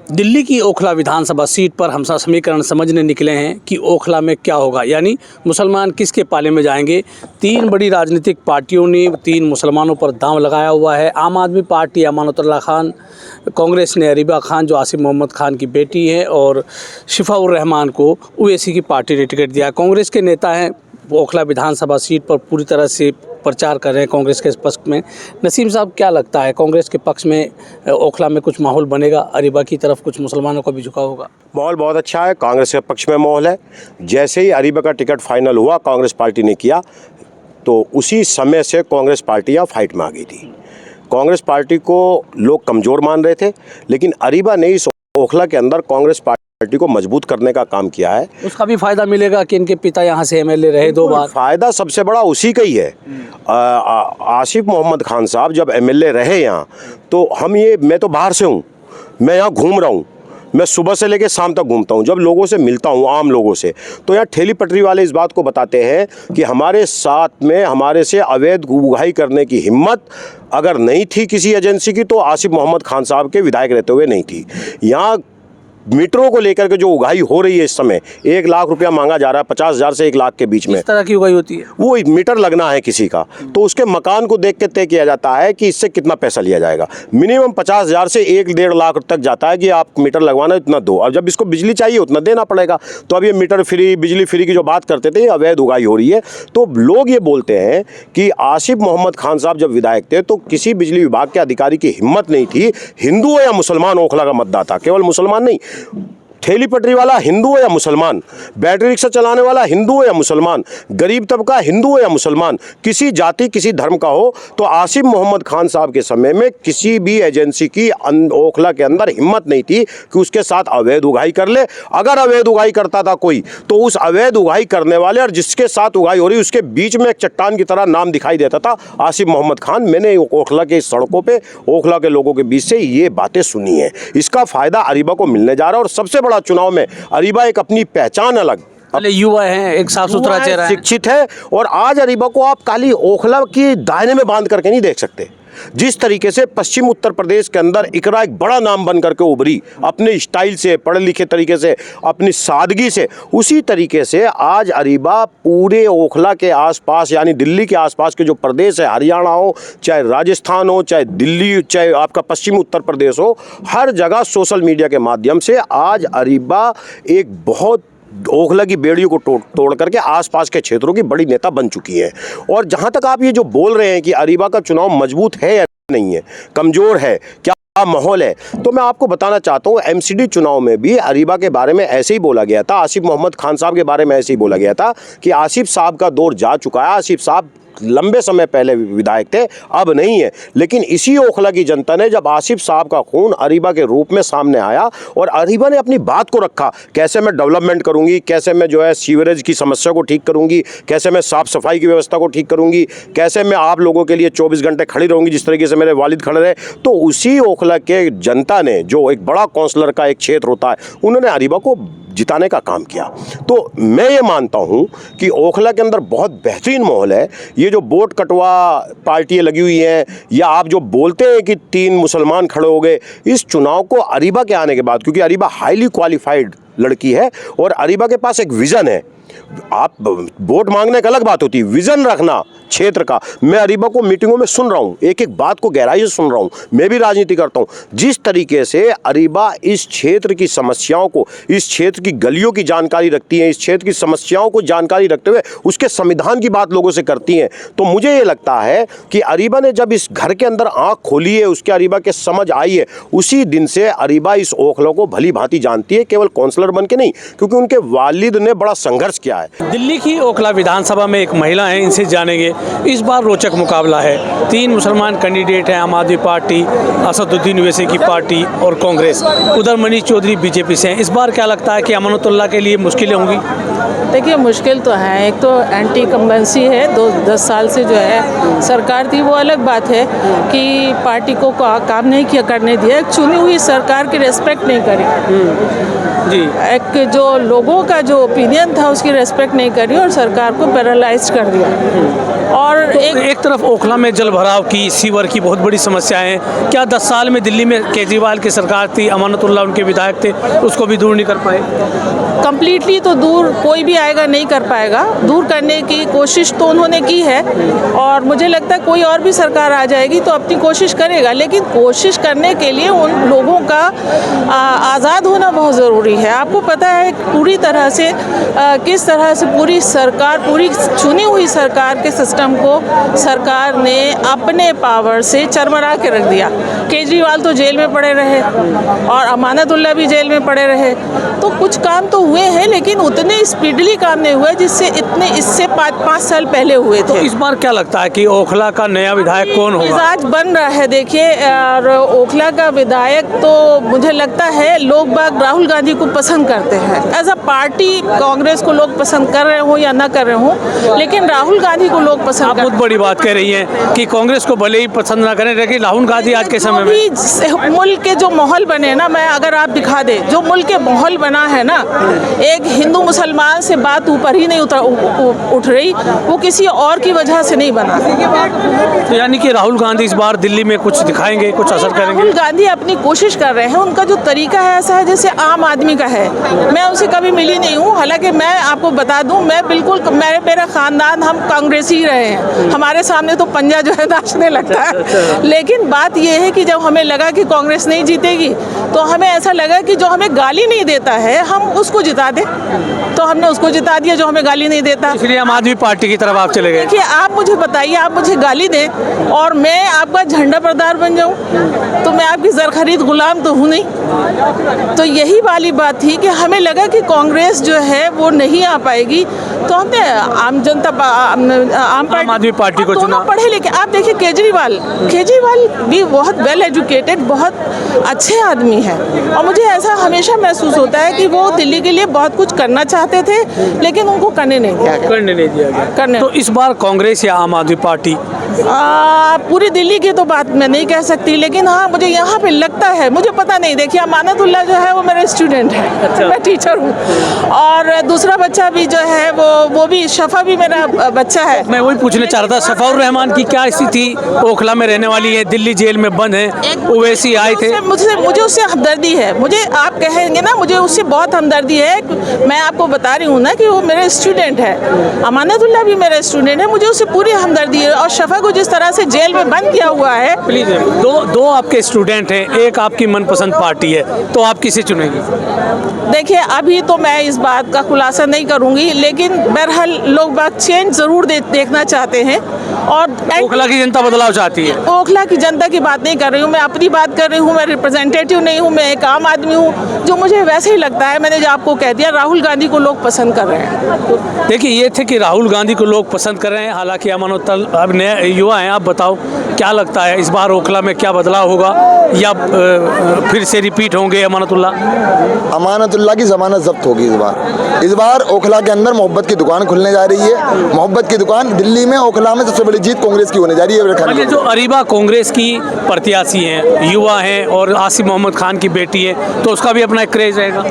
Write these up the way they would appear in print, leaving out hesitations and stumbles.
दिल्ली की ओखला विधानसभा सीट पर हम सब समीकरण समझने निकले हैं कि ओखला में क्या होगा, यानी मुसलमान किसके पाले में जाएंगे। तीन बड़ी राजनीतिक पार्टियों ने तीन मुसलमानों पर दांव लगाया हुआ है। आम आदमी पार्टी अमानतुल्लाह खान, कांग्रेस ने अरीबा खान जो आसिफ मोहम्मद खान की बेटी है, और शिफाउर रहमान को ओवैसी की पार्टी ने टिकट दिया। कांग्रेस के नेता हैं ओखला विधानसभा सीट पर पूरी तरह से प्रचार कर रहे हैं कांग्रेस के पक्ष में। नसीम साहब, क्या लगता है कांग्रेस के पक्ष में ओखला में कुछ माहौल बनेगा? अरीबा की तरफ कुछ मुसलमानों का भी झुकाव होगा? माहौल बहुत अच्छा है, कांग्रेस के पक्ष में माहौल है। जैसे ही अरीबा का टिकट फाइनल हुआ कांग्रेस पार्टी ने किया, तो उसी समय से कांग्रेस पार्टी यहाँ फाइट में आ गई थी। कांग्रेस पार्टी को लोग कमज़ोर मान रहे थे, लेकिन अरीबा ने इस ओखला के अंदर कांग्रेस पार्टी को मजबूत करने का काम किया है। उसका भी फायदा मिलेगा कि इनके पिता यहाँ से एमएलए रहे 2 बार। फायदा सबसे बड़ा उसी का ही है। आसिफ मोहम्मद खान साहब जब एमएलए रहे यहाँ, तो मैं तो बाहर से हूँ, मैं यहाँ घूम रहा हूँ, मैं सुबह से लेकर शाम तक घूमता हूँ। जब लोगों से मिलता हूँ, आम लोगों से, तो यहाँ ठेली पटरी वाले इस बात को बताते हैं कि हमारे साथ में हमारे से अवैध उगाही करने की हिम्मत अगर नहीं थी किसी एजेंसी की, तो आसिफ मोहम्मद खान साहब के विधायक रहते हुए नहीं थी। यहाँ मीटरों को लेकर के जो उगाही हो रही है इस समय, 1 लाख रुपया मांगा जा रहा है, 50,000 से 1 लाख के बीच में। इस तरह की उगाही होती है? वो मीटर लगना है किसी का, तो उसके मकान को देख के तय किया जाता है कि इससे कितना पैसा लिया जाएगा। मिनिमम 50,000 से 1-1.5 लाख तक जाता है कि आप मीटर लगवाना इतना दो, और जब इसको बिजली चाहिए उतना देना पड़ेगा। तो अब ये मीटर फ्री, बिजली फ्री की जो बात करते थे, ये अवैध उगाही हो रही है। तो लोग ये बोलते हैं कि आसिफ मोहम्मद खान साहब जब विधायक थे तो किसी बिजली विभाग के अधिकारी की हिम्मत नहीं थी, हिंदू हो या मुसलमान ओखला का मतदाता, केवल मुसलमान नहीं, ठेली पटरी वाला हिंदू हो या मुसलमान, बैटरी रिक्शा चलाने वाला हिंदू हो या मुसलमान, गरीब तबका हिंदू हो या मुसलमान, किसी जाति किसी धर्म का हो, तो आसिफ मोहम्मद खान साहब के समय में किसी भी एजेंसी की ओखला के अंदर हिम्मत नहीं थी कि उसके साथ अवैध उगाही कर ले। अगर अवैध उगाही करता था कोई, तो उस अवैध उगाही करने वाले और जिसके साथ उगाही हो रही उसके बीच में एक चट्टान की तरह नाम दिखाई देता था, आसिफ मोहम्मद खान। मैंने ओखला के सड़कों पर ओखला के लोगों के बीच से ये बातें सुनी है। इसका फायदा अरीबा को मिलने जा रहा है, और सबसे बड़ा चुनाव में अरीबा एक अपनी पहचान अलग, युवा है, एक साफ सुथरा चेहरा है, शिक्षित है, और आज अरीबा को आप खाली ओखला की दायरे में बांध करके नहीं देख सकते। जिस तरीके से पश्चिम उत्तर प्रदेश के अंदर इकरा एक बड़ा नाम बन करके उभरी, अपने स्टाइल से, पढ़े लिखे तरीके से, अपनी सादगी से, उसी तरीके से आज अरीबा पूरे ओखला के आसपास, यानी दिल्ली के आसपास के जो प्रदेश है, हरियाणा हो, चाहे राजस्थान हो, चाहे दिल्ली, चाहे आपका पश्चिम उत्तर प्रदेश हो, हर जगह सोशल मीडिया के माध्यम से आज अरीबा एक बहुत ओखला की बेड़ियों को तोड़ करके आसपास के क्षेत्रों की बड़ी नेता बन चुकी है। और जहां तक आप ये जो बोल रहे हैं कि अरीबा का चुनाव मजबूत है या नहीं है, कमजोर है, क्या माहौल है, तो मैं आपको बताना चाहता हूं, एमसीडी चुनाव में भी अरीबा के बारे में ऐसे ही बोला गया था, आसिफ मोहम्मद खान साहब के बारे में ऐसे ही बोला गया था कि आसिफ साहब का दौर जा चुका है, आसिफ साहब लंबे समय पहले विधायक थे, अब नहीं है। लेकिन इसी ओखला की जनता ने जब आसिफ साहब का खून अरीबा के रूप में सामने आया और अरीबा ने अपनी बात को रखा, कैसे मैं डेवलपमेंट करूंगी, कैसे मैं जो है सीवरेज की समस्या को ठीक करूंगी, कैसे मैं साफ सफाई की व्यवस्था को ठीक करूंगी, कैसे मैं आप लोगों के लिए 24 घंटे खड़ी रहूंगी जिस तरीके से मेरे वालिद खड़े रहे, तो उसी ओखला के जनता ने, जो एक बड़ा काउंसलर का एक क्षेत्र होता है, उन्होंने अरीबा को जिताने का काम किया। तो मैं ये मानता हूं कि ओखला के अंदर बहुत बेहतरीन माहौल है। ये जो वोट कटवा पार्टियां लगी हुई हैं, या आप जो बोलते हैं कि 3 मुसलमान खड़े हो गए, इस चुनाव को अरीबा के आने के बाद, क्योंकि अरीबा हाईली क्वालिफाइड लड़की है और अरीबा के पास एक विज़न है। आप वोट मांगने की अलग बात होती है, विजन रखना क्षेत्र का। मैं अरीबा को मीटिंगों में सुन रहा हूं, एक एक बात को गहराई से सुन रहा हूं, मैं भी राजनीति करता हूं। जिस तरीके से अरीबा इस क्षेत्र की समस्याओं को, इस क्षेत्र की गलियों की जानकारी रखती है, इस क्षेत्र की समस्याओं को जानकारी रखते हुए उसके संविधान की बात लोगों से करती हैं, तो मुझे ये लगता है कि अरीबा ने जब इस घर के अंदर आंख खोली है, उसके अरीबा के समझ आई है, उसी दिन से अरीबा इस ओखला को भली भांति जानती है, केवल काउंसलर बन के नहीं, क्योंकि उनके वालिद ने बड़ा संघर्ष किया है। दिल्ली की ओखला विधानसभा में एक महिला है, इनसे जानेंगे। इस बार रोचक मुकाबला है, 3 मुसलमान कैंडिडेट हैं, आम आदमी पार्टी, असदुद्दीन ओवैसी की पार्टी और कांग्रेस, उधर मनीष चौधरी बीजेपी से हैं। इस बार क्या लगता है कि अमानतुल्लाह के लिए मुश्किलें होंगी? देखिए, मुश्किल तो है, एक तो एंटी कम्बेंसी है, 10 साल से जो है सरकार थी, वो अलग बात है कि पार्टी को काम नहीं किया करने दिया, एक चुनी हुई सरकार की रिस्पेक्ट नहीं करी जी। एक जो लोगों का जो ओपिनियन था उसके उसकी रेस्पेक्ट नहीं करी और सरकार को पैरालाइज कर दिया। और एक तरफ ओखला में जल भराव की, सीवर की बहुत बड़ी समस्याएं हैं। क्या 10 साल में दिल्ली में केजरीवाल की सरकार थी, अमानतुल्लाह उनके विधायक थे, उसको भी दूर नहीं कर पाए? कंप्लीटली तो दूर कोई भी आएगा नहीं कर पाएगा। दूर करने की कोशिश तो उन्होंने की है और मुझे लगता है कोई और भी सरकार आ जाएगी तो अपनी कोशिश करेगा, लेकिन कोशिश करने के लिए उन लोगों का आज़ाद होना बहुत ज़रूरी है। आपको पता है पूरी तरह से किस तरह से पूरी सरकार, पूरी चुनी हुई सरकार के सिस्टम को सरकार ने अपने पावर से चरमरा के रख दिया। केजरीवाल तो जेल में पड़े रहे और अमानतुल्लाह भी जेल में पड़े रहे, तो कुछ काम तो हुए हैं लेकिन उतने स्पीडली काम नहीं हुए जिससे इससे 5 साल पहले हुए थे। तो इस बार क्या लगता है कि ओखला का नया विधायक कौन होगा? मिजाज बन रहा है देखिए, और ओखला का विधायक तो मुझे लगता है लोग बाग राहुल गांधी को पसंद करते हैं। एज अ पार्टी कांग्रेस को लोग पसंद कर रहे हो या ना कर रहे हो, लेकिन राहुल गांधी को लोग पसंद आप बहुत बड़ी बात कह रही हैं कि कांग्रेस को भले ही पसंद ना करें, लेकिन राहुल गांधी आज के समय में मुल्क के जो माहौल बने ना, मैं अगर आप दिखा दे जो मुल्क के माहौल बना है ना, एक हिंदू मुसलमान से बात ऊपर ही नहीं उठ रही, वो किसी और की वजह से नहीं बना। तो यानी कि राहुल गांधी इस बार दिल्ली में कुछ दिखाएंगे, कुछ असर करेंगे? राहुल गांधी अपनी कोशिश कर रहे हैं, उनका जो तरीका है ऐसा है जैसे आम आदमी का है। मैं उनसे कभी मिली नहीं हूँ, हालांकि मैं आपको बता दूं मैं बिल्कुल, मेरा खानदान हम कांग्रेसी ही रहे हैं, हमारे सामने तो पंजा जो है नाचने लगता है। लेकिन बात यह है कि जब हमें लगा कि कांग्रेस नहीं जीतेगी तो हमें ऐसा लगा कि जो हमें गाली नहीं देता है हम उसको जिता दें, तो हमने उसको जिता दिया जो हमें गाली नहीं देता। इसलिए आम आदमी पार्टी की तरफ आप चले गए। देखिए आप मुझे बताइए, आप मुझे गाली दें और मैं आपका झंडा प्रदार बन जाऊं, तो मैं आपकी जर खरीद गुलाम तो हूँ नहीं। तो यही वाली बात थी कि हमें लगा कि कांग्रेस जो है वो नहीं आ पाएगी, तो हमने आम आदमी पार्टी को चुना। पढ़े लिखे, आप देखिए केजरीवाल भी बहुत वेल एजुकेटेड, बहुत अच्छे आदमी हैं और मुझे ऐसा हमेशा महसूस होता है कि वो दिल्ली के लिए बहुत कुछ करना चाहते थे लेकिन उनको करने नहीं दिया गया। तो इस बार कांग्रेस या आम आदमी पार्टी? पूरी दिल्ली की तो बात मैं नहीं कह सकती, लेकिन हाँ मुझे यहाँ पे लगता है, मुझे पता नहीं, देखिए अमानतुल्लाह जो है वो मेरा स्टूडेंट है। अच्छा। मैं टीचर हूँ और दूसरा बच्चा भी जो है वो भी, शफा भी मेरा बच्चा है। मैं वही पूछने चाह रहा था, सफाउर रहमान की क्या स्थिति? ओखला में रहने वाली है, दिल्ली जेल में बंद है, ओवैसी आए थे। मुझे उससे हमदर्दी है, मुझे आप कहेंगे ना, मुझे उससे बहुत हमदर्दी है। मैं आपको बता रही हूँ ना कि वो मेरा स्टूडेंट है, अमानतुल्लाह भी मेरा स्टूडेंट है, मुझे उससे पूरी हमदर्दी है। और शफा को जिस तरह से जेल में बंद किया हुआ है, प्लीज, दो आपके स्टूडेंट हैं, एक आपकी मनपसंद पार्टी है, तो आप किसे चुनेंगी? देखिए अभी तो मैं इस बात का खुलासा नहीं करूंगी, लेकिन बहरहाल लोग बात चेंज जरूर देखना चाहते हैं और ओखला की जनता बदलाव चाहती है। ओखला की जनता की बात नहीं कर रही हूँ, मैं अपनी बात कर रही हूँ। मैं रिप्रेजेंटेटिव नहीं हूँ, मैं एक आम आदमी हूँ। जो मुझे वैसे ही लगता है, मैंने जो आपको कह दिया, राहुल गांधी को लोग पसंद कर रहे हैं। देखिए ये थे कि राहुल गांधी को लोग पसंद कर रहे हैं, हालांकि अमानतुल्लाह अब नए युवा हैं। आप बताओ क्या लगता है इस बार ओखला में क्या बदलाव होगा या फिर से रिपीट होंगे अमानतुल्लाह की ज़मानत जब्त होगी इस बार ओखला के अंदर मोहब्बत की दुकान खुलने जा रही है। मोहब्बत की दुकान दिल्ली में, ओखला में सबसे बड़ी जीत कांग्रेस की होने जा रही है। जो अरीबा कांग्रेस की प्रत्याशी हैं, युवा हैं और आसिफ मोहम्मद खान की बेटी है, तो उसका भी अपना एक क्रेज रहेगा।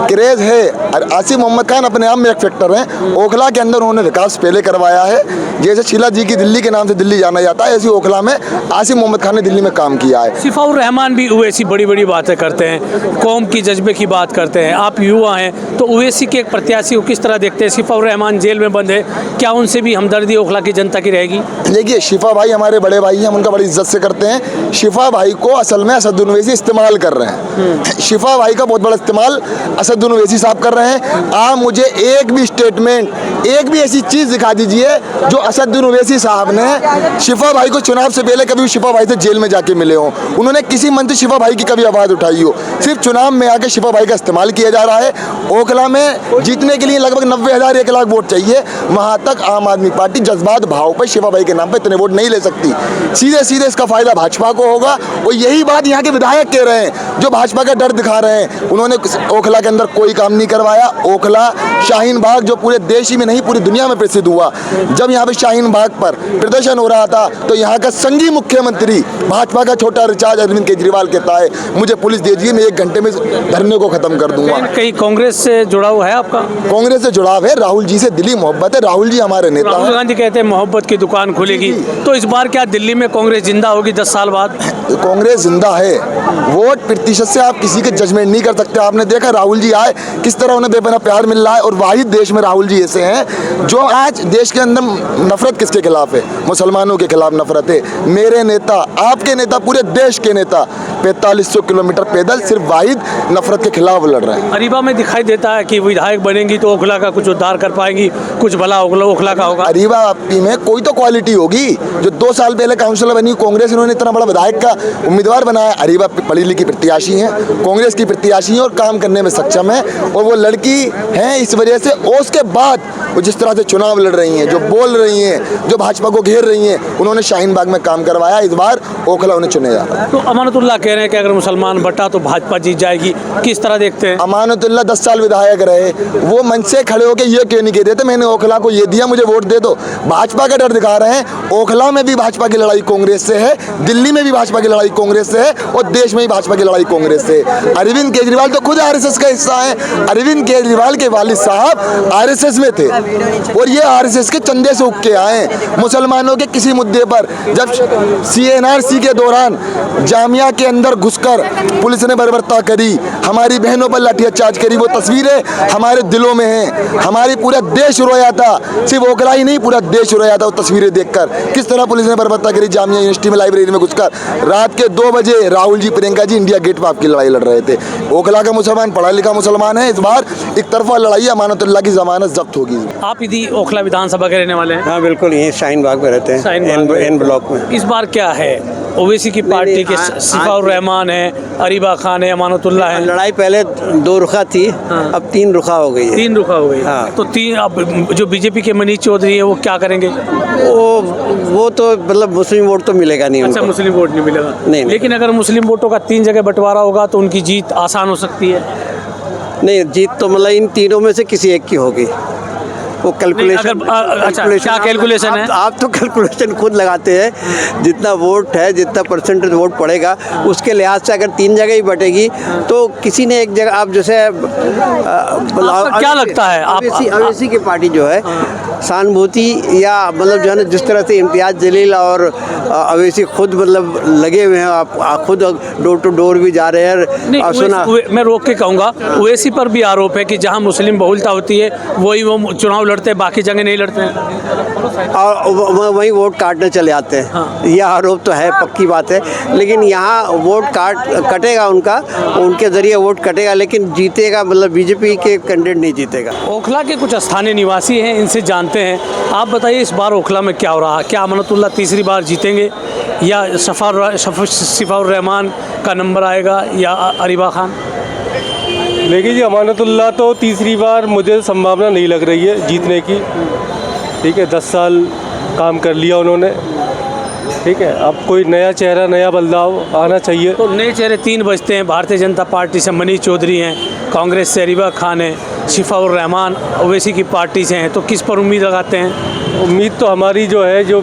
क्रेज है, और आसिफ मोहम्मद खान अपने आप में एक फैक्टर है। ओखला के अंदर उन्होंने विकास पहले करवाया है, जैसे शीला जी की दिल्ली के नाम से दिल्ली जाना जाता है, ऐसी ओखला में आसिफ मोहम्मद खान ने दिल्ली में काम किया है। सफाउर रहमान भी ओवैसी बड़ी बड़ी बातें करते हैं, कौम की जज्बे की बात करते हैं। आप युवा हैं तो ओवैसी के एक प्रत्याशी को किस तरह देखते हैं? सफाउर रहमान जेल में बंद है, क्या उनसे भी हमदर्दी ओखला की जनता की रहेगी? देखिए शिफा भाई हमारे बड़े भाई हैं, हम उनका बड़ी इज्जत से करते हैं। शिफा भाई को असल में असदुद्दीन ओवैसी इस्तेमाल कर रहे हैं। शिफा भाई का बहुत बड़ा इस्तेमाल असदुद्दीन ओवैसी साहब कर रहे हैं। आप मुझे एक भी स्टेटमेंट, एक भी ऐसी चीज़ दिखा दीजिए जो असदुद्दीन ओवैसी साहब ने शिफा भाई को चुनाव से पहले कभी शिफा भाई से जेल में जाके मिले हो, उन्होंने किसी मंत्री शिफा भाई की कभी आवाज़ उठाई हो। सिर्फ चुनाव में आके शिफा भाई का इस्तेमाल किया जा रहा है। ओखला में जीतने के लिए लगभग 90,000 1 लाख वोट चाहिए, वहाँ तक आम आदमी पार्टी जज्बात भाव पर शिफा भाई के नाम पर इतने वोट नहीं ले सकती। सीधे सीधे इसका फायदा भाजपा को होगा। और यही बात यहाँ के विधायक कह रहे हैं जो भाजपा का डर दिखा रहे हैं। उन्होंने ओखला के अंदर कोई काम नहीं करवाया। ओखला शाहीन बाग जो पूरे देश ही में नहीं पूरी दुनिया में प्रसिद्ध हुआ, जब यहाँ पे शाहीन बाग पर प्रदर्शन हो रहा था तो यहाँ का संगीत ढोंगी मुख्यमंत्री भाजपा का छोटा रिचार्ज अरविंद केजरीवाल कहता है मुझे पुलिस दे दीजिए, मैं 1 घंटे में धरने को खत्म कर दूंगा। कहीं कांग्रेस से जुड़ा हुआ है आपका? कांग्रेस से जुड़ाव है, राहुल जी से दिली मोहब्बत है, राहुल जी हमारे नेता राहुल हैं। गांधी कहते हैं मोहब्बत की दुकान खुलेगी, तो इस बार क्या दिल्ली में कांग्रेस जिंदा होगी 10 साल बाद? कांग्रेस जिंदा है, वोट प्रतिशत से आप किसी के जजमेंट नहीं कर सकते। आपने देखा राहुल जी आए किस तरह उन्हें बेपना प्यार मिल रहा है, और वाहिद देश में राहुल जी ऐसे हैं जो आज देश के अंदर नफरत किसके खिलाफ है? मुसलमानों के खिलाफ नफरत है। मेरे नेता, आपके नेता, पूरे देश के नेता 4500 किलोमीटर पैदल सिर्फ वाहिद नफरत के खिलाफ लड़ रहे हैं। अरीबा में दिखाई देता है कि विधायक बनेंगी तो ओखला का कुछ उद्धार कर पाएंगी, कुछ भला ओखला का होगा। अरीबा आपी में कोई तो क्वालिटी होगी। जो 2 साल पहले काउंसिलर बनी कांग्रेस, इन्होंने इतना बड़ा विधायक का उम्मीदवार बनाया। अरीबा पढ़ी लिखी प्रत्याशी हैं, कांग्रेस की प्रत्याशी हैं और काम करने में सक्षम है, और वो लड़की हैं इस वजह से। और उसके बाद वो जिस तरह से चुनाव लड़ रही हैं, जो बोल रही हैं, जो भाजपा को घेर रही हैं, उन्होंने शाहीन बाग में काम करवाया। इस बार ओखला उन्हें चुने जा रहा है। तो अमानतुल्लाह कह रहे हैं कि अगर मुसलमान बटा तो भाजपा जीत जाएगी, किस तरह देखते हैं? अमानतुल्लाह 10 साल विधायक रहे, वो मंच से खड़े होकर ये क्यों नहीं कहते थे मैंने ओखला को ये दिया, मुझे वोट दे दो? भाजपा का डर दिखा रहे हैं। ओखला में भी भाजपा की लड़ाई कांग्रेस से है, दिल्ली में भी भाजपा की लड़ाई कांग्रेस से है, और देश में भी भाजपा की लड़ाई कांग्रेस से है। अरविंद केजरीवाल तो खुद आरएसएस का हिस्सा है। अरविंद केजरीवाल के वालिद साहब आरएसएस में थे, और ये आरएसएस के चंदे से उग के आए। मुसलमानों के किसी मुद्दे पर जब CNRC के दौरान जामिया के अंदर घुसकर पुलिस ने बर्बरता करी, हमारी बहनों पर लाठीचार्ज करी, वो तस्वीरें हमारे दिलों में हैं। हमारी पूरा देश रोया था, सिर्फ ओखला ही नहीं पूरा देश रोया था वो तस्वीरें देखकर, किस तरह पुलिस ने बर्बरता करी जामिया यूनिवर्सिटी में लाइब्रेरी में घुसकर। रात के 2 बजे राहुल जी, प्रियंका जी इंडिया गेट पर आपकी लड़ाई लड़ रहे थे। ओखला का मुसलमान पढ़ा लिखा मुसलमान है। इस बार एक तरफा लड़ाई, अमानतुल्लाह की जमानत जब्त होगी। आप यदि ओखला विधानसभा के रहने वाले हैं? हाँ बिल्कुल, यहीं शाहीन बाग में रहते हैं, एन ब्लॉक में। इस बार क्या है, ओवैसी की पार्टी के सिफाउर रहमान है, अरीबा खान है, अमानतुल्लाह है। लड़ाई पहले 2 रुखा थी, अब 3 रुखा हो गई है। 3 रुखा हो गई। हाँ। तो 3 अब जो बीजेपी के मनीष चौधरी है वो क्या करेंगे? वो तो मतलब मुस्लिम वोट तो मिलेगा नहीं अच्छा, उनको। मुस्लिम वोट नहीं मिलेगा। नहीं। लेकिन अगर मुस्लिम वोटों का 3 जगह बंटवारा होगा तो उनकी जीत आसान हो सकती है। नहीं, जीत तो मतलब इन तीनों में से किसी एक की होगी। वो कैलकुलेशन, अच्छा, क्या कैलकुलेशन है? आप तो कैलकुलेशन खुद लगाते हैं। जितना वोट है, जितना परसेंटेज वोट पड़ेगा, उसके लिहाज से अगर 3 जगह ही बटेगी तो किसी ने एक जगह, आप जैसे क्या लगता है अवैसी की पार्टी जो है सहानुभूति या मतलब जो है ना, जिस तरह से इम्तियाज जलील और अवैसी खुद मतलब लगे हुए हैं, आप खुद डोर टू डोर भी जा रहे हैं। और सुना, मैं रोक के कहूँगा, ओवैसी पर भी आरोप है कि जहाँ मुस्लिम बहुलता होती है वही वो चुनाव लड़ते हैं, बाकी जगह नहीं लड़ते हैं, और वहीं वोट काटने चले आते हैं। हाँ। यह आरोप तो है, पक्की बात है। लेकिन यहाँ वोट कटेगा उनका, उनके ज़रिए वोट कटेगा, लेकिन जीतेगा मतलब बीजेपी के कैंडिडेट नहीं जीतेगा। ओखला के कुछ स्थानीय निवासी हैं, इनसे जानते हैं। आप बताइए इस बार ओखला में क्या हो रहा है? क्या अमानतुल्लाह तीसरी बार जीतेंगे, या सिफाउर रहमान का नंबर आएगा, या अरीबा खान? देखिए जी, अमानतुल्लाह तो तीसरी बार मुझे संभावना नहीं लग रही है जीतने की। ठीक है, 10 साल काम कर लिया उन्होंने। ठीक है, अब कोई नया चेहरा, नया बदलाव आना चाहिए। तो नए चेहरे 3 बजते हैं। भारतीय जनता पार्टी से मनीष चौधरी हैं, कांग्रेस से अरीबा खान है, सिफाउर रहमान ओवैसी की पार्टी से हैं। तो किस पर उम्मीद लगाते हैं? उम्मीद तो हमारी जो है, जो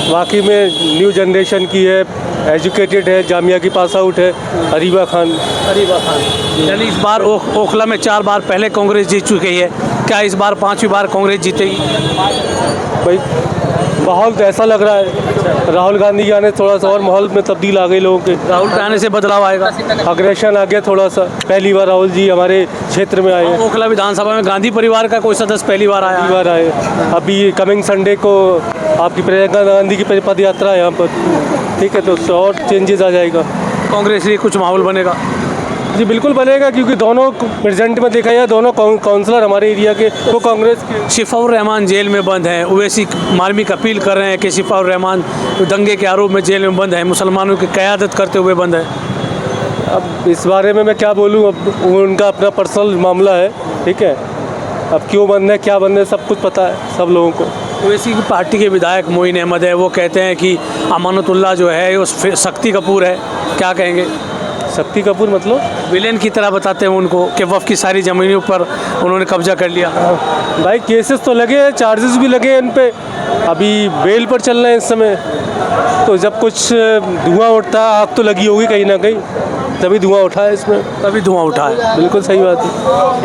वाकई में न्यू जनरेशन की है, एजुकेटेड है, जामिया की पास आउट है, अरीबा खान। यानी इस बार ओखला में 4 बार पहले कांग्रेस जीत चुकी है, क्या इस बार 5वीं बार कांग्रेस जीतेगी? भाई माहौल तो ऐसा लग रहा है, राहुल गांधी के आने थोड़ा सा और माहौल में तब्दील आ गई लोगों के। राहुल के आने से बदलाव आएगा, अग्रेशन आ गया थोड़ा सा। पहली बार राहुल जी हमारे क्षेत्र में आए हैं। ओखला विधानसभा में गांधी परिवार का कोई सदस्य पहली बार आया? पहली बार आए। अभी कमिंग संडे को आपकी प्रियंका गांधी की पद यात्रा है यहाँ पर। ठीक है, तो और चेंजेस आ जाएगा। कांग्रेस लिए कुछ माहौल बनेगा? जी बिल्कुल बनेगा, क्योंकि दोनों प्रेजेंट में देखा जाए, दोनों काउंसलर हमारे एरिया के वो कांग्रेस के। सिफाउर रहमान जेल में बंद हैं। ओवैसी मार्मिक अपील कर रहे हैं कि सिफाउर रहमान दंगे के आरोप में जेल में बंद है, मुसलमानों की क़यादत करते हुए बंद है। अब इस बारे में मैं क्या बोलूँ, अब उनका अपना पर्सनल मामला है। ठीक है, अब क्यों बंद है, क्या बंद है, सब कुछ पता है सब लोगों को। ओवैसी की पार्टी के विधायक मोइन अहमद है, वो कहते हैं कि अमानतुल्लाह जो है वो शक्ति कपूर है। क्या कहेंगे? शक्ति कपूर मतलब विलेन की तरह बताते हैं उनको कि वफ़ की सारी ज़मीनों पर उन्होंने कब्जा कर लिया। भाई केसेस तो लगे हैं, चार्जेस भी लगे हैं इन पे, अभी बेल पर चल रहे हैं इस समय। तो जब कुछ धुआं उठता है, आग तो लगी होगी कहीं ना कहीं, तभी धुआं उठा है इसमें। तभी धुआं उठा है। बिल्कुल सही बात है।